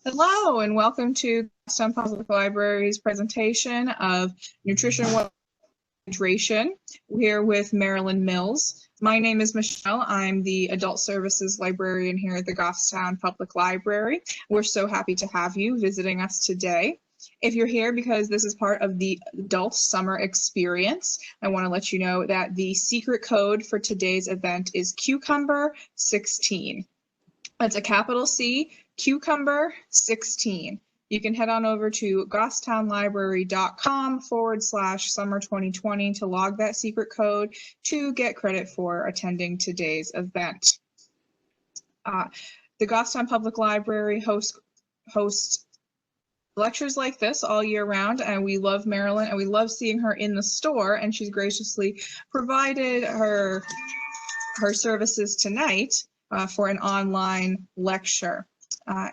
Hello and welcome to Goffstown Public Library's presentation of Nutrition and Hydration. We're with Marilyn Mills. My name is Michelle. I'm the Adult Services Librarian here at the Goffstown Public Library. We're so happy to have you visiting us today. If you're here because this is part of the Adult Summer Experience, I want to let you know that the secret code for today's event is Cucumber 16. That's a capital C, Cucumber 16. You can head on over to goffstownlibrary.com/summer 2020 to log that secret code to get credit for attending today's event. The Goffstown Public Library hosts lectures like this all year round, and we love Marilyn and we love seeing her in the store, and she's graciously provided her services tonight for an online lecture.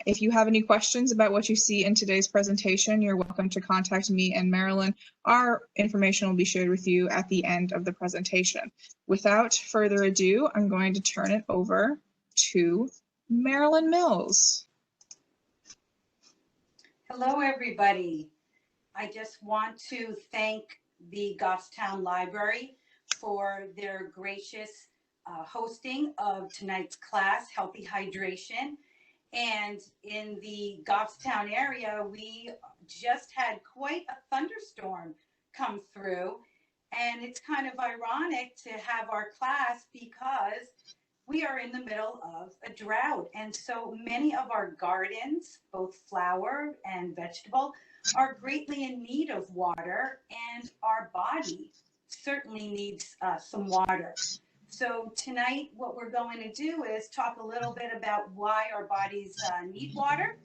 If you have any questions about what you see in today's presentation, you're welcome to contact me and Marilyn. Our information will be shared with you at the end of the presentation. Without further ado, I'm going to turn it over to Marilyn Mills. Hello, everybody. I just want to thank the Goffstown Library for their gracious hosting of tonight's class, Healthy Hydration. And in the Goffstown area, we just had quite a thunderstorm come through. And it's kind of ironic to have our class because we are in the middle of a drought. And so many of our gardens, both flower and vegetable, are greatly in need of water, and our body certainly needs some water. So tonight, what we're going to do is talk a little bit about why our bodies need water,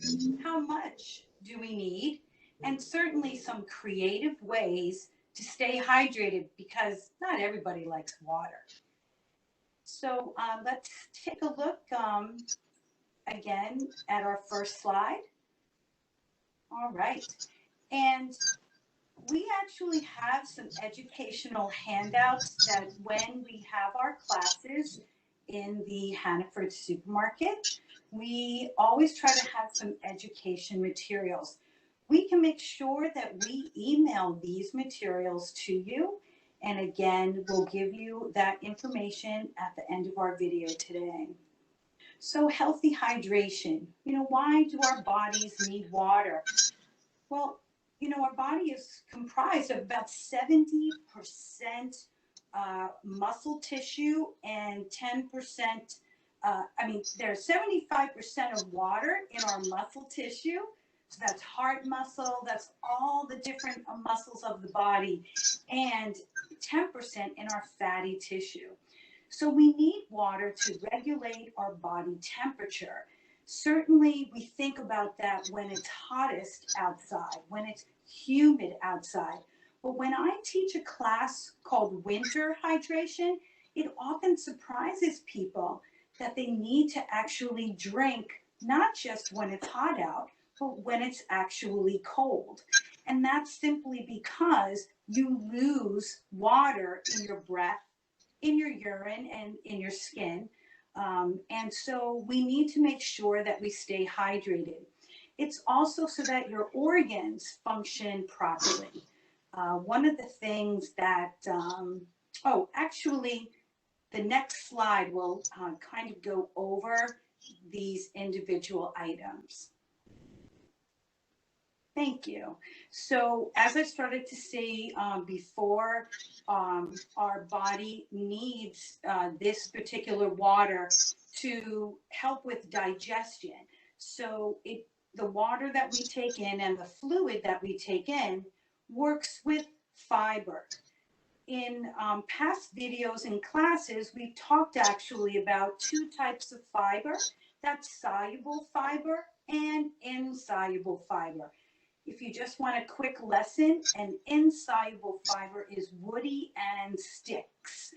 how much do we need, and certainly some creative ways to stay hydrated because not everybody likes water. So let's take a look again at our first slide. All right. And we actually have some educational handouts that when we have our classes in the Hannaford Supermarket, we always try to have some education materials. We can make sure that we email these materials to you. And again, we'll give you that information at the end of our video today. So healthy hydration. Why do our bodies need water? Well, our body is comprised of about 70% muscle tissue and 10%, there's 75% of water in our muscle tissue. So that's heart muscle, that's all the different muscles of the body, and 10% in our fatty tissue. So we need water to regulate our body temperature. Certainly, we think about that when it's hottest outside, when it's humid outside. But when I teach a class called winter hydration, it often surprises people that they need to actually drink not just when it's hot out, but when it's actually cold. And that's simply because you lose water in your breath, in your urine, and in your skin. And so we need to make sure that we stay hydrated. It's also so that your organs function properly. One of the things that, actually, the next slide will kind of go over these individual items. Thank you. So as I started to say before, our body needs this particular water to help with digestion. So the water that we take in and the fluid that we take in works with fiber. In past videos and classes, we've talked actually about two types of fiber. That's soluble fiber and insoluble fiber. If you just want a quick lesson, an insoluble fiber is woody and sticks,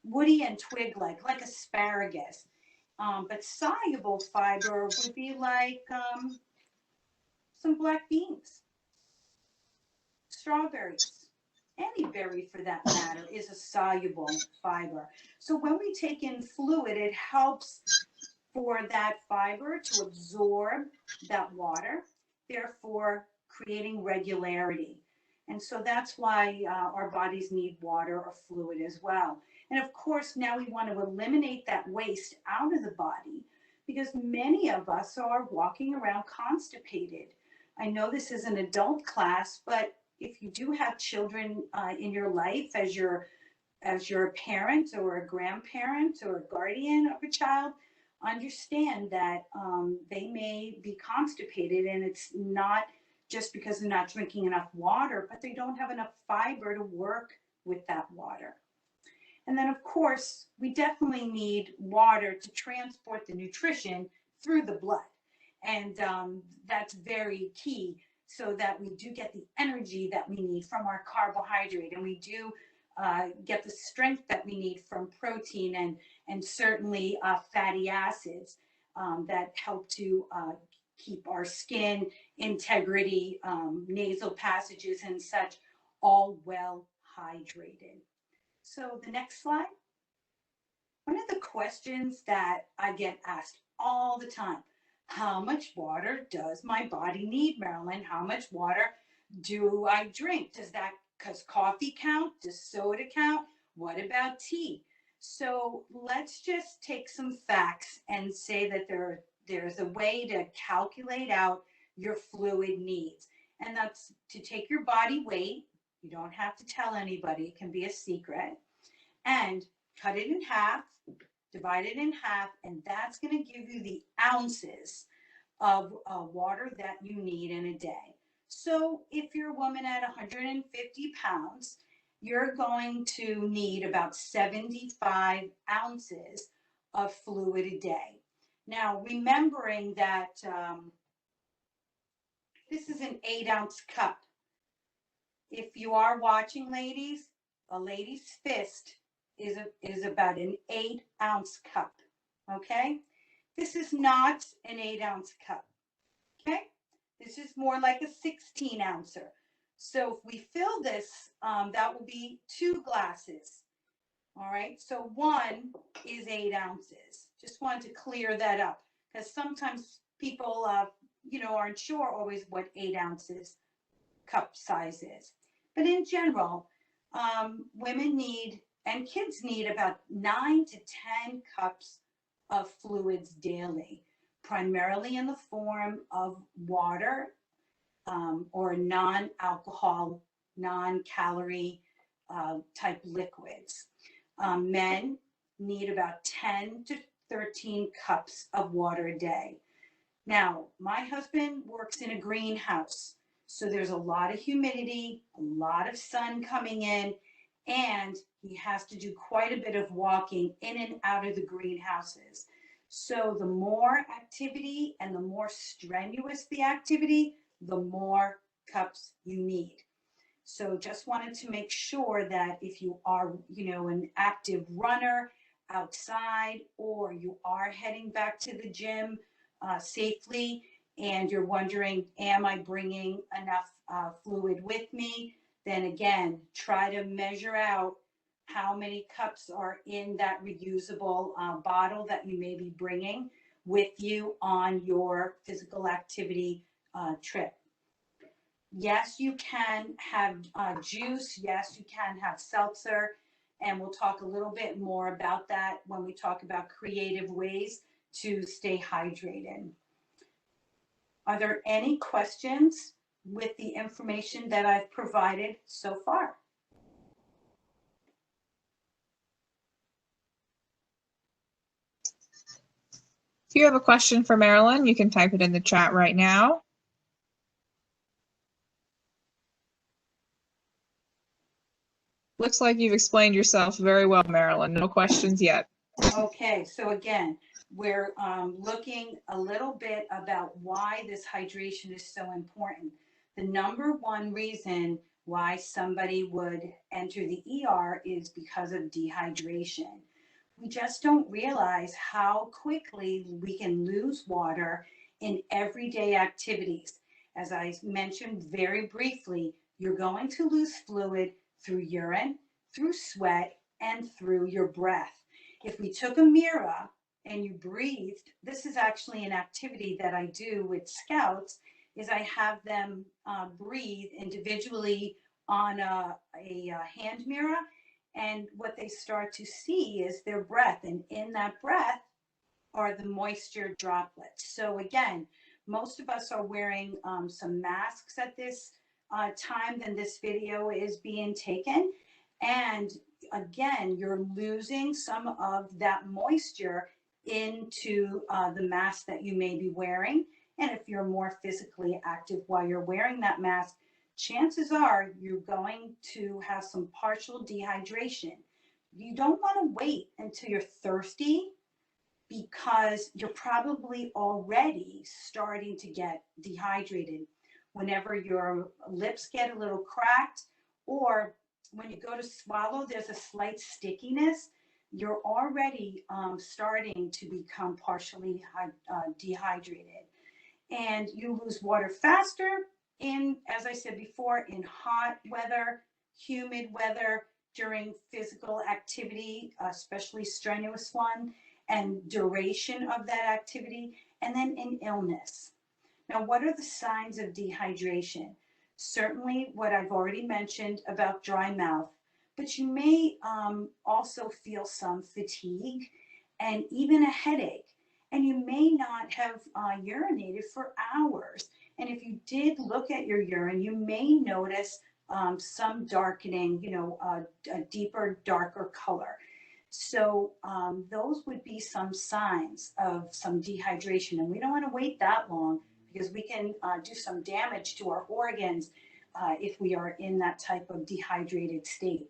woody and twig-like, like asparagus. But soluble fiber would be like some black beans, strawberries, any berry for that matter is a soluble fiber. So when we take in fluid, it helps for that fiber to absorb that water, therefore creating regularity. And so that's why our bodies need water or fluid as well. And of course, now we want to eliminate that waste out of the body because many of us are walking around constipated. I know this is an adult class, but if you do have children in your life as you're a parent or a grandparent or a guardian of a child, understand that they may be constipated, and it's not just because they're not drinking enough water, but they don't have enough fiber to work with that water. And then of course, we definitely need water to transport the nutrition through the blood. And that's very key so that we do get the energy that we need from our carbohydrate, and we do get the strength that we need from protein and certainly fatty acids that help to keep our skin integrity, nasal passages and such, all well hydrated. So the next slide. One of the questions that I get asked all the time, how much water does my body need, Marilyn? How much water do I drink? Does coffee count? Does soda count? What about tea? So let's just take some facts and say that there's a way to calculate out your fluid needs. And that's to take your body weight. You don't have to tell anybody. It can be a secret. And cut it in half, divide it in half, and that's going to give you the ounces of water that you need in a day. So if you're a woman at 150 pounds, you're going to need about 75 ounces of fluid a day. Now, remembering that this is an 8-ounce cup. If you are watching, ladies, a lady's fist is about an 8-ounce cup, okay? This is not an 8-ounce cup, okay? This is more like a 16-ouncer. So if we fill this, that will be 2 glasses, all right? So one is 8 ounces. Just wanted to clear that up because sometimes people, aren't sure always what 8 ounces cup size is. But in general, women need and kids need about 9 to 10 cups of fluids daily, primarily in the form of water or non-alcohol, non-calorie type liquids. Men need about 10 to 13 cups of water a day. Now, my husband works in a greenhouse, so there's a lot of humidity, a lot of sun coming in, and he has to do quite a bit of walking in and out of the greenhouses. So the more activity and the more strenuous the activity, the more cups you need. So just wanted to make sure that if you are, an active runner outside, or you are heading back to the gym safely, and you're wondering, am I bringing enough fluid with me? Then again, try to measure out how many cups are in that reusable bottle that you may be bringing with you on your physical activity trip. Yes, you can have juice. Yes, you can have seltzer. And we'll talk a little bit more about that when we talk about creative ways to stay hydrated. Are there any questions with the information that I've provided so far? If you have a question for Marilyn, you can type it in the chat right now. Looks like you've explained yourself very well, Marilyn. No questions yet. Okay, so again, we're looking a little bit about why this hydration is so important. The number one reason why somebody would enter the ER is because of dehydration. We just don't realize how quickly we can lose water in everyday activities. As I mentioned very briefly, you're going to lose fluid through urine, through sweat, and through your breath. If we took a mirror and you breathed, this is actually an activity that I do with scouts, is I have them breathe individually on a hand mirror. And what they start to see is their breath. And in that breath are the moisture droplets. So again, most of us are wearing some masks at this time when this video is being taken. And again, you're losing some of that moisture into the mask that you may be wearing. And if you're more physically active while you're wearing that mask, chances are you're going to have some partial dehydration. You don't want to wait until you're thirsty, because you're probably already starting to get dehydrated. Whenever your lips get a little cracked, or when you go to swallow, there's a slight stickiness, you're already starting to become partially dehydrated. And you lose water faster in, as I said before, in hot weather, humid weather, during physical activity, especially strenuous one, and duration of that activity, and then in illness. Now, what are the signs of dehydration? Certainly what I've already mentioned about dry mouth, but you may also feel some fatigue and even a headache. And you may not have urinated for hours. And if you did look at your urine, you may notice some darkening, a deeper, darker color. So those would be some signs of some dehydration. And we don't want to wait that long, because we can do some damage to our organs if we are in that type of dehydrated state.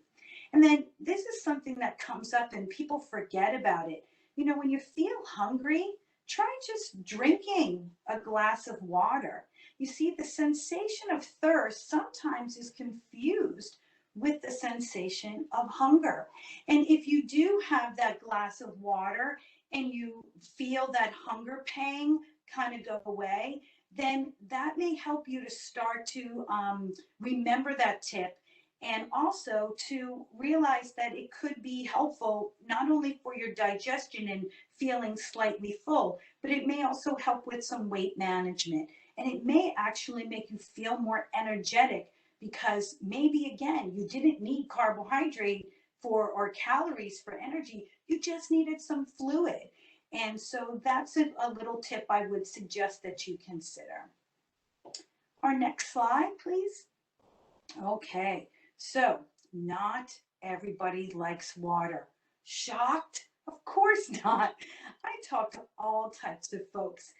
And then this is something that comes up and people forget about it. When you feel hungry, try just drinking a glass of water. You see, the sensation of thirst sometimes is confused with the sensation of hunger. And if you do have that glass of water and you feel that hunger pang kind of go away, then that may help you to start to remember that tip, and also to realize that it could be helpful not only for your digestion and feeling slightly full, but it may also help with some weight management. And it may actually make you feel more energetic, because maybe, again, you didn't need carbohydrate or calories for energy. You just needed some fluid. And so that's a little tip I would suggest that you consider. Our next slide, please. Okay. So not everybody likes water. Shocked? Of course not. I talk to all types of folks,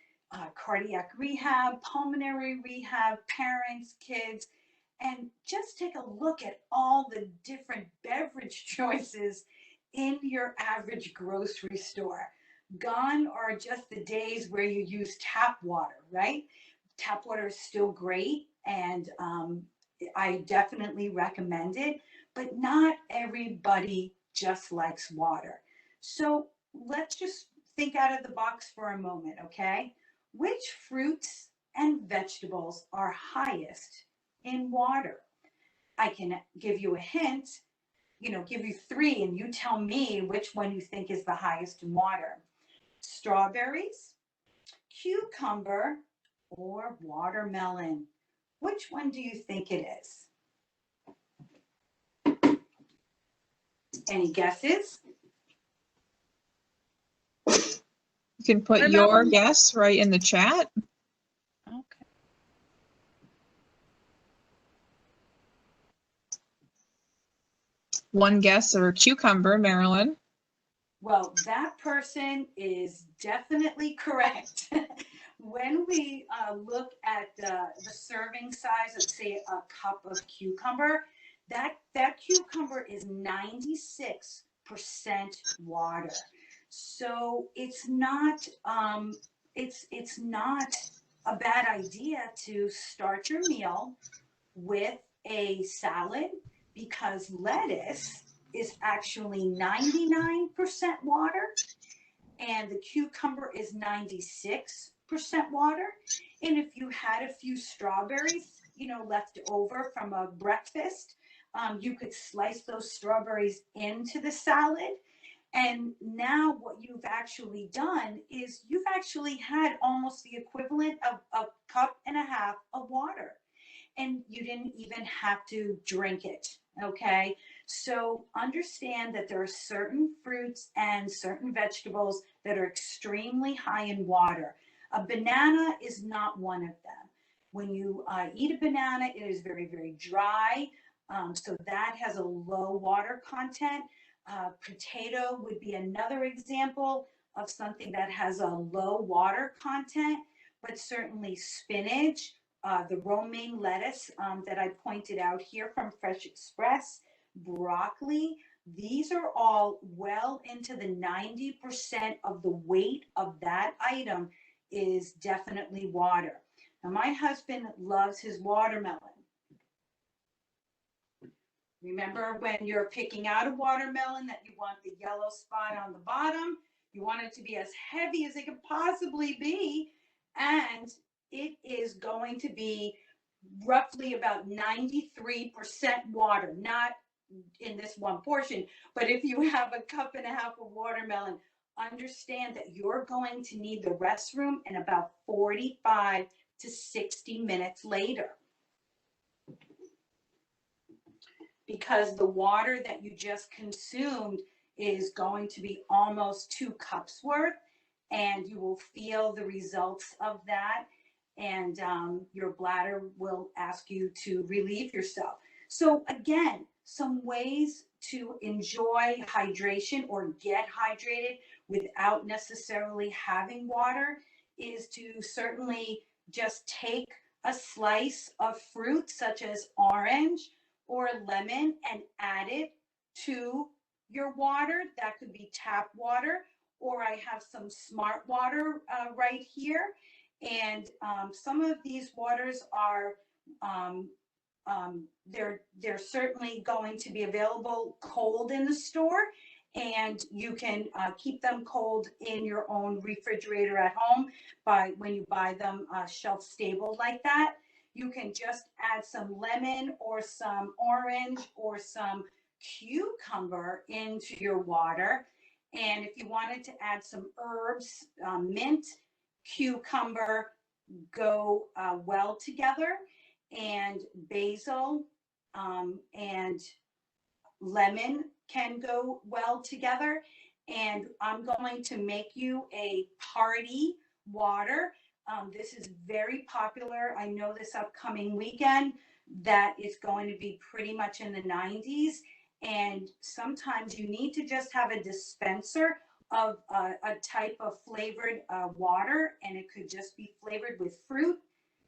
cardiac rehab, pulmonary rehab, parents, kids, and just take a look at all the different beverage choices in your average grocery store. Gone are just the days where you use tap water, right? Tap water is still great, and I definitely recommend it, but not everybody just likes water. So let's just think out of the box for a moment, okay? Which fruits and vegetables are highest in water? I can give you a hint, give you 3, and you tell me which one you think is the highest in water. Strawberries, cucumber, or watermelon? Which one do you think it is? Any guesses? You can put your guess right in the chat. Okay. One guess or cucumber, Marilyn. Well, that person is definitely correct. When we look at the serving size of, say, a cup of cucumber, that cucumber is 96% water. So it's not it's not a bad idea to start your meal with a salad, because lettuce is actually 99% water, and the cucumber is 96% water. And if you had a few strawberries, left over from a breakfast, you could slice those strawberries into the salad. And now what you've actually done is you've actually had almost the equivalent of a cup and a half of water, and you didn't even have to drink it. Okay. So understand that there are certain fruits and certain vegetables that are extremely high in water. A banana is not one of them. When you eat a banana, it is very, very dry. So that has a low water content. Potato would be another example of something that has a low water content, but certainly spinach, the romaine lettuce that I pointed out here from Fresh Express, broccoli, these are all well into the 90% of the weight of that item is definitely water. Now, my husband loves his watermelon. Remember when you're picking out a watermelon that you want the yellow spot on the bottom, you want it to be as heavy as it could possibly be, and it is going to be roughly about 93% water, not in this one portion, but if you have a cup and a half of watermelon, understand that you're going to need the restroom in about 45 to 60 minutes later, because the water that you just consumed is going to be almost 2 cups worth, and you will feel the results of that, and your bladder will ask you to relieve yourself. So again, some ways to enjoy hydration or get hydrated without necessarily having water is to certainly just take a slice of fruit such as orange or lemon and add it to your water. That could be tap water, or I have some smart water right here. And some of these waters are, they're certainly going to be available cold in the store, and you can keep them cold in your own refrigerator at home when you buy them shelf stable like that. You can just add some lemon or some orange or some cucumber into your water. And if you wanted to add some herbs, mint, cucumber go well together, and basil and lemon can go well together. And I'm going to make you a party water. This is very popular. I know this upcoming weekend that it's going to be pretty much in the 90s. And sometimes you need to just have a dispenser of a type of flavored water, and it could just be flavored with fruit,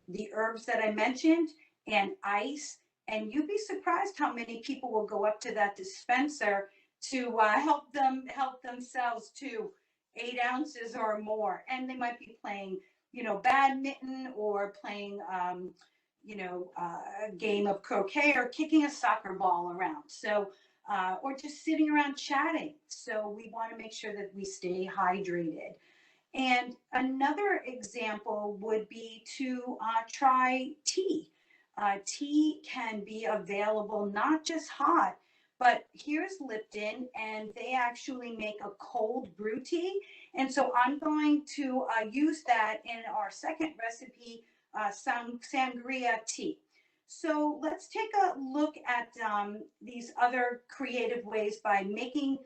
the herbs that I mentioned, and ice. And you'd be surprised how many people will go up to that dispenser to help themselves to 8 ounces or more. And they might be playing, badminton, or playing, a game of croquet, or kicking a soccer ball around. So, or just sitting around chatting. So we want to make sure that we stay hydrated. And another example would be to try tea. Tea can be available not just hot, but here's Lipton, and they actually make a cold brew tea. And so I'm going to use that in our second recipe, Sangria Tea. So let's take a look at these other creative ways by making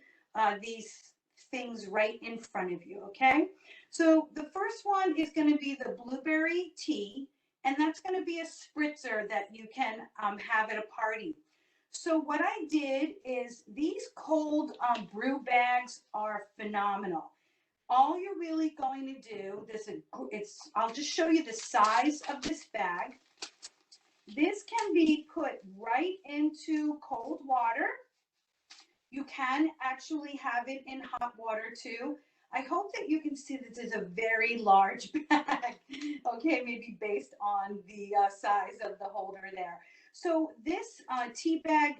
these things right in front of you, okay? So the first one is going to be the blueberry tea, and that's going to be a spritzer that you can have at a party. So what I did is these cold brew bags are phenomenal. All you're really going to do, I'll just show you the size of this bag. This can be put right into cold water. You can actually have it in hot water too. I hope that you can see this is a very large bag, okay, maybe based on the size of the holder there. So this tea bag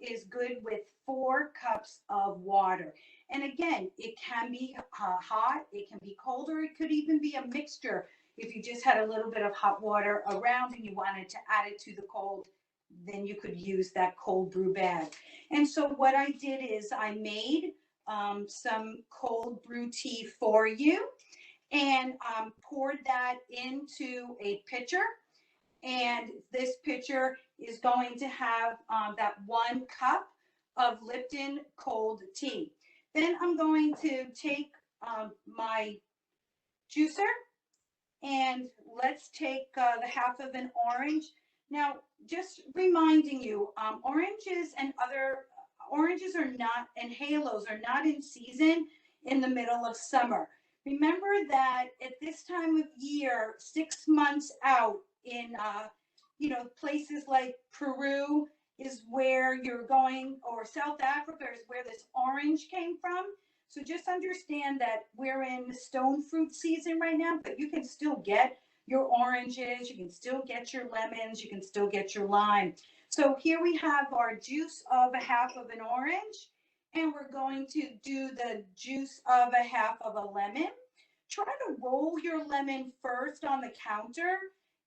is good with 4 cups of water. And again, it can be hot, it can be cold, or it could even be a mixture. If you just had a little bit of hot water around and you wanted to add it to the cold, then you could use that cold brew bag. And so what I did is I made some cold brew tea for you, and poured that into a pitcher. And this pitcher is going to have that 1 cup of Lipton cold tea. Then I'm going to take my juicer, and let's take the half of an orange. Now, just reminding you, oranges are not, and halos are not in season in the middle of summer. Remember that at this time of year, 6 months out in, places like Peru is where you're going, or South Africa is where this orange came from. So just understand that we're in stone fruit season right now, but you can still get your oranges, you can still get your lemons, you can still get your lime. So here we have our juice of a half of an orange, and we're going to do the juice of a half of a lemon. Try to roll your lemon first on the counter,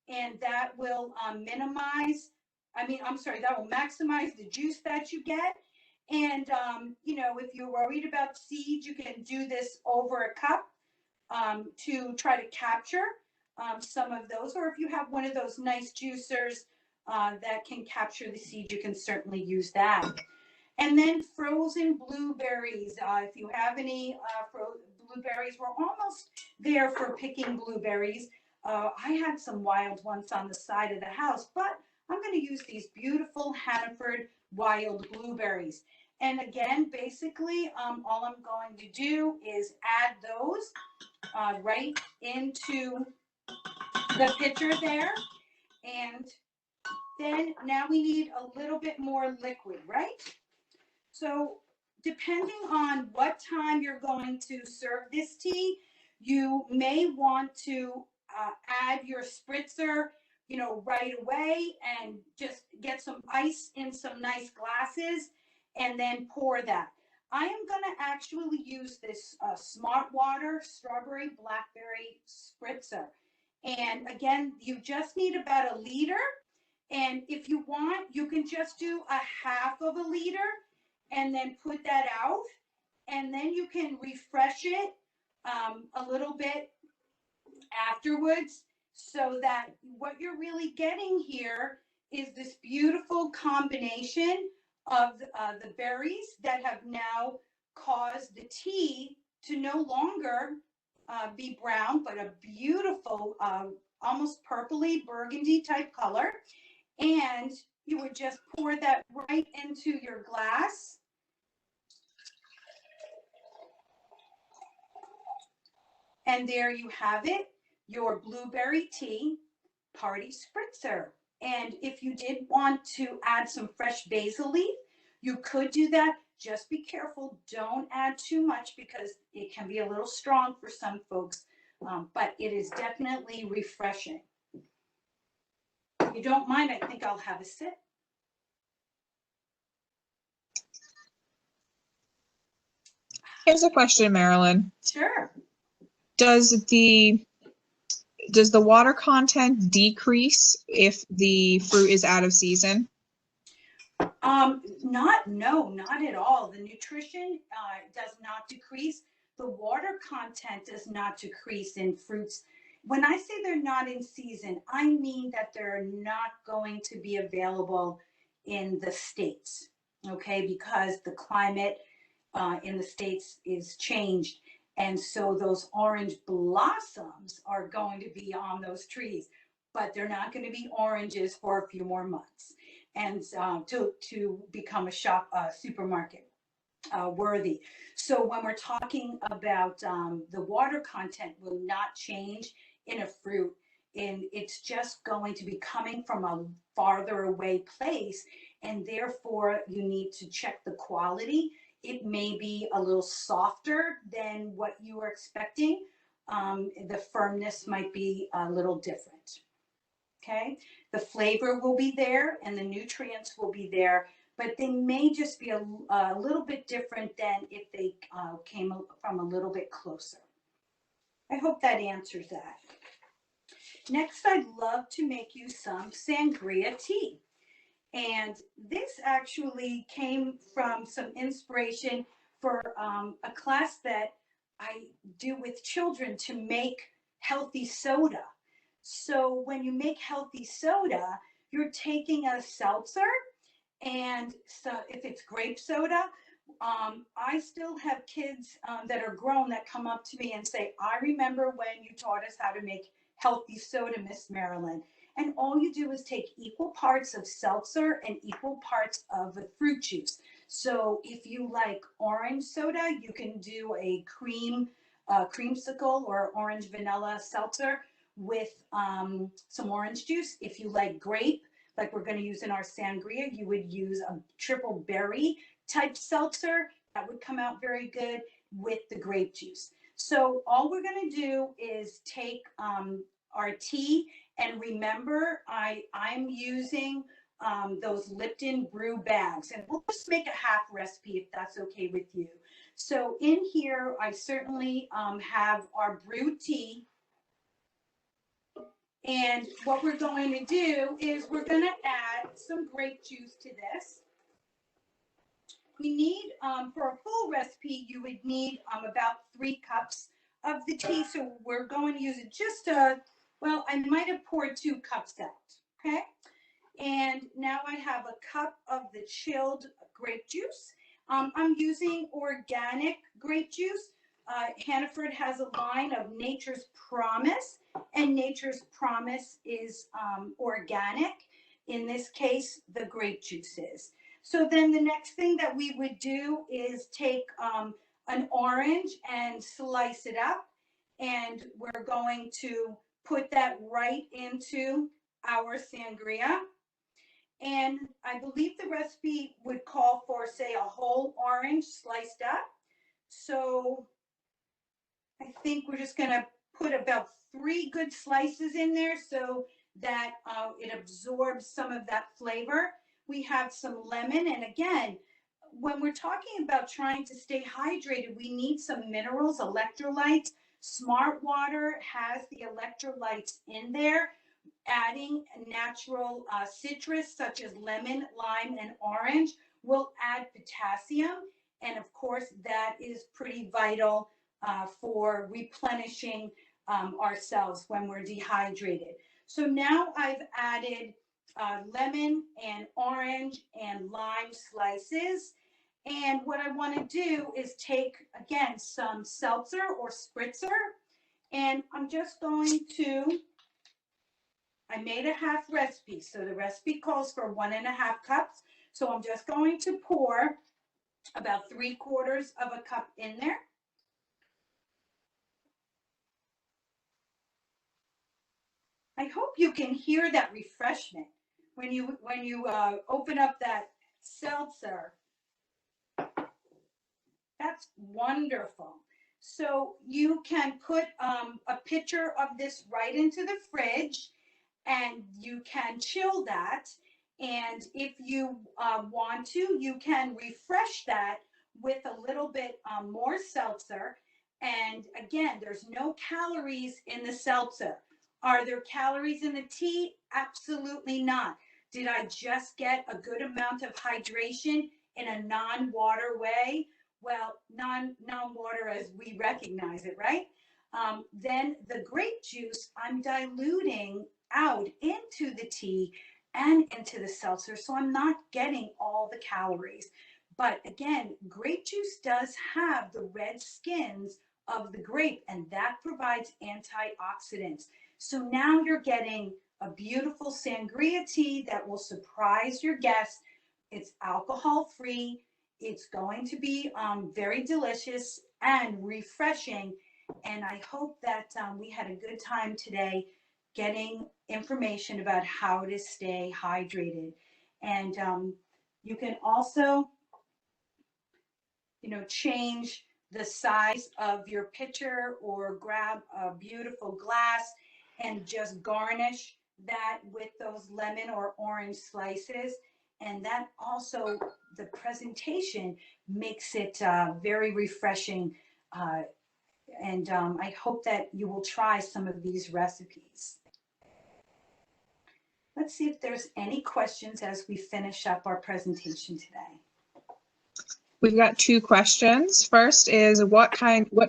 and that will that will maximize the juice that you get. And, if you're worried about seeds, you can do this over a cup to try to capture some of those. Or if you have one of those nice juicers that can capture the seed, you can certainly use that. And then frozen blueberries. If you have any blueberries, we're almost there for picking blueberries. I had some wild ones on the side of the house, but I'm going to use these beautiful Hannaford wild blueberries. And again, basically, all I'm going to do is add those right into the pitcher there. And then now we need a little bit more liquid, right? So depending on what time you're going to serve this tea, you may want to add your spritzer, right away, and just get some ice in some nice glasses and then pour that. I am going to actually use this Smart Water Strawberry Blackberry Spritzer. And again, you just need about 1 liter. And if you want, you can just do a half of a liter and then put that out. And then you can refresh it a little bit afterwards, so that what you're really getting here is this beautiful combination of the berries that have now caused the tea to no longer be brown, but a beautiful, almost purpley burgundy type color. And you would just pour that right into your glass. And there you have it, your blueberry tea party spritzer. And if you did want to add some fresh basil leaf, you could do that. Just be careful, don't add too much because it can be a little strong for some folks, but it is definitely refreshing. If you don't mind, I think I'll have a sip. Here's a question, Marilyn. Sure. Does the water content decrease if the fruit is out of season? No, not at all. The nutrition does not decrease. The water content does not decrease in fruits. When I say they're not in season, I mean that they're not going to be available in the States, okay? Because the climate in the States is changed. And so those orange blossoms are going to be on those trees, but they're not going to be oranges for a few more months. And to become a supermarket worthy. So when we're talking about the water content will not change in a fruit, and it's just going to be coming from a farther away place, and therefore you need to check the quality. It may be a little softer than what you were expecting. The firmness might be a little different. Okay, the flavor will be there and the nutrients will be there, but they may just be a little bit different than if they came from a little bit closer. I hope that answers that. Next, I'd love to make you some Sangria tea. And this actually came from some inspiration for a class that I do with children to make healthy soda. So when you make healthy soda, you're taking a seltzer, and so if it's grape soda, I still have kids that are grown that come up to me and say, I remember when you taught us how to make healthy soda, Miss Marilyn. And all you do is take equal parts of seltzer and equal parts of the fruit juice. So if you like orange soda, you can do a creamsicle or orange vanilla seltzer with some orange juice. If you like grape, like we're going to use in our sangria, you would use a triple berry type seltzer. That would come out very good with the grape juice. So all we're going to do is take our tea, and remember, I'm using those Lipton brew bags, and we'll just make a half recipe if that's okay with you. So in here, I certainly have our brewed tea. And what we're going to do is we're going to add some grape juice to this. We need, for a full recipe, you would need about 3 cups of the tea. So we're going to use it just well, I might have poured 2 cups out, okay? And now I have a cup of the chilled grape juice. I'm using organic grape juice. Hannaford has a line of Nature's Promise, and Nature's Promise is organic. In this case, the grape juice is. So then the next thing that we would do is take an orange and slice it up, and we're going to put that right into our sangria. And I believe the recipe would call for, say, a whole orange sliced up. So I think we're just going to put about 3 good slices in there so that it absorbs some of that flavor. We have some lemon, and again, when we're talking about trying to stay hydrated, we need some minerals, electrolytes. Smart Water has the electrolytes in there. Adding natural citrus such as lemon, lime, and orange will add potassium, and of course that is pretty vital for replenishing ourselves when we're dehydrated. So now I've added lemon and orange and lime slices. And what I want to do is take, again, some seltzer or spritzer. And I'm just going to, I made a half recipe. So the recipe calls for 1.5 cups. So I'm just going to pour about 3/4 of a cup in there. I hope you can hear that refreshment when you open up that seltzer. That's wonderful. So you can put a pitcher of this right into the fridge, and you can chill that. And if you want to, you can refresh that with a little bit more seltzer. And again, there's no calories in the seltzer. Are there calories in the tea? Absolutely not. Did I just get a good amount of hydration in a non-water way? Well, non-water as we recognize it, right? Then the grape juice, I'm diluting out into the tea and into the seltzer, so I'm not getting all the calories. But again, grape juice does have the red skins of the grape, and that provides antioxidants. So now you're getting a beautiful sangria tea that will surprise your guests. It's alcohol-free. It's going to be very delicious and refreshing. And I hope that we had a good time today getting information about how to stay hydrated. And you can also, change the size of your pitcher or grab a beautiful glass and just garnish that with those lemon or orange slices. And that also, the presentation makes it very refreshing. And I hope that you will try some of these recipes. Let's see if there's any questions as we finish up our presentation today. We've got two questions. First is what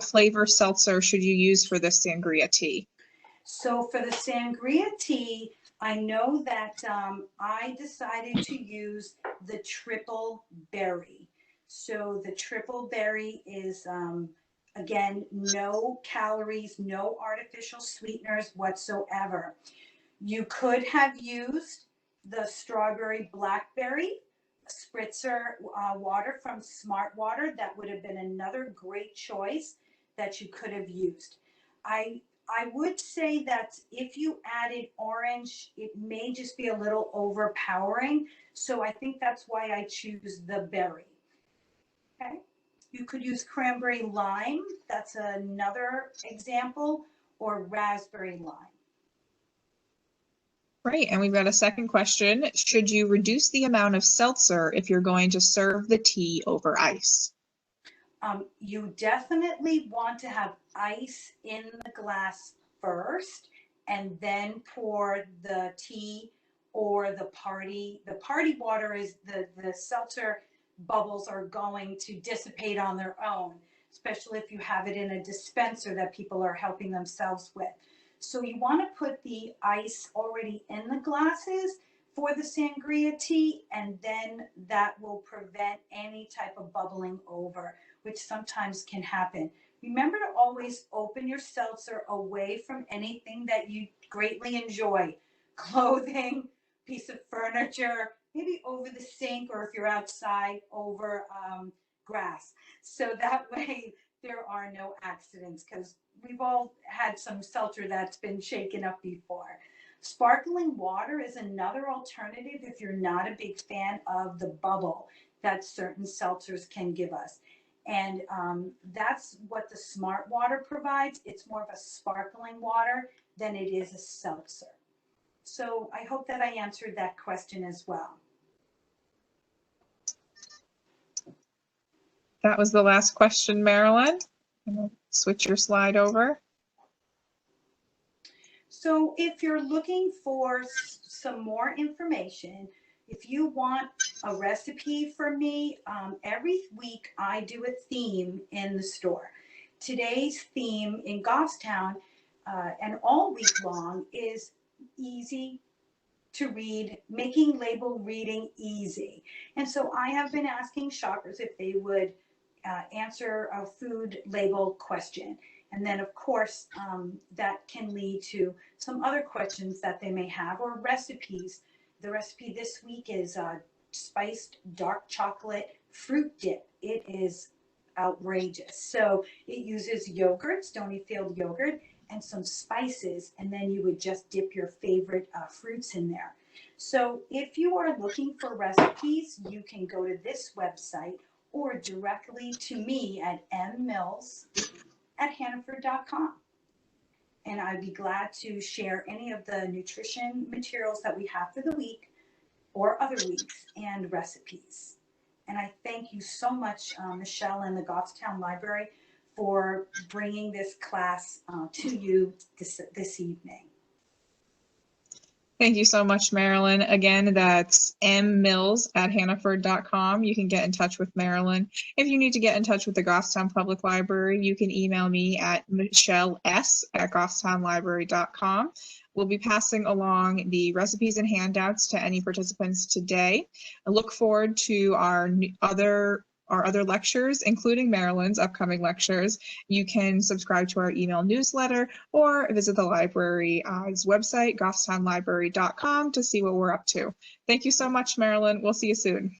flavor seltzer should you use for this sangria tea? So for the sangria tea, I know that I decided to use the triple berry. So the triple berry is, again, no calories, no artificial sweeteners whatsoever. You could have used the strawberry blackberry spritzer water from Smart Water. That would have been another great choice that you could have used. I would say that if you added orange, it may just be a little overpowering. So I think that's why I choose the berry. Okay. You could use cranberry lime. That's another example, or raspberry lime. Great, and we've got a second question. Should you reduce the amount of seltzer if you're going to serve the tea over ice? You definitely want to have ice in the glass first and then pour the tea or the party. The party water is the seltzer bubbles are going to dissipate on their own, especially if you have it in a dispenser that people are helping themselves with. So you want to put the ice already in the glasses for the sangria tea, and then that will prevent any type of bubbling over, which sometimes can happen. Remember to always open your seltzer away from anything that you greatly enjoy. Clothing, piece of furniture, maybe over the sink, or if you're outside, over grass. So that way there are no accidents, because we've all had some seltzer that's been shaken up before. Sparkling water is another alternative if you're not a big fan of the bubble that certain seltzers can give us. And that's what the Smart Water provides. It's more of a sparkling water than it is a seltzer. So I hope that I answered that question as well. That was the last question, Marilyn. I'm going to switch your slide over. So if you're looking for some more information, if you want a recipe from me, every week I do a theme in the store. Today's theme in Goffstown and all week long is easy to read, making label reading easy. And so I have been asking shoppers if they would answer a food label question. And then, of course, that can lead to some other questions that they may have, or recipes. The recipe this week is spiced dark chocolate fruit dip. It is outrageous. So it uses yogurt, Stonyfield yogurt, and some spices, and then you would just dip your favorite fruits in there. So if you are looking for recipes, you can go to this website or directly to me at mmills@hannaford.com. And I'd be glad to share any of the nutrition materials that we have for the week or other weeks and recipes. And I thank you so much, Michelle and the Goffstown Library, for bringing this class to you this evening. Thank you so much, Marilyn. Again, that's mmills@hannaford.com. You can get in touch with Marilyn. If you need to get in touch with the Goffstown Public Library, you can email me at michelles@goffstownlibrary.com. We'll be passing along the recipes and handouts to any participants today. I look forward to our other lectures, including Marilyn's upcoming lectures. You can subscribe to our email newsletter or visit the library's website, goffstownlibrary.com, to see what we're up to. Thank you so much, Marilyn. We'll see you soon.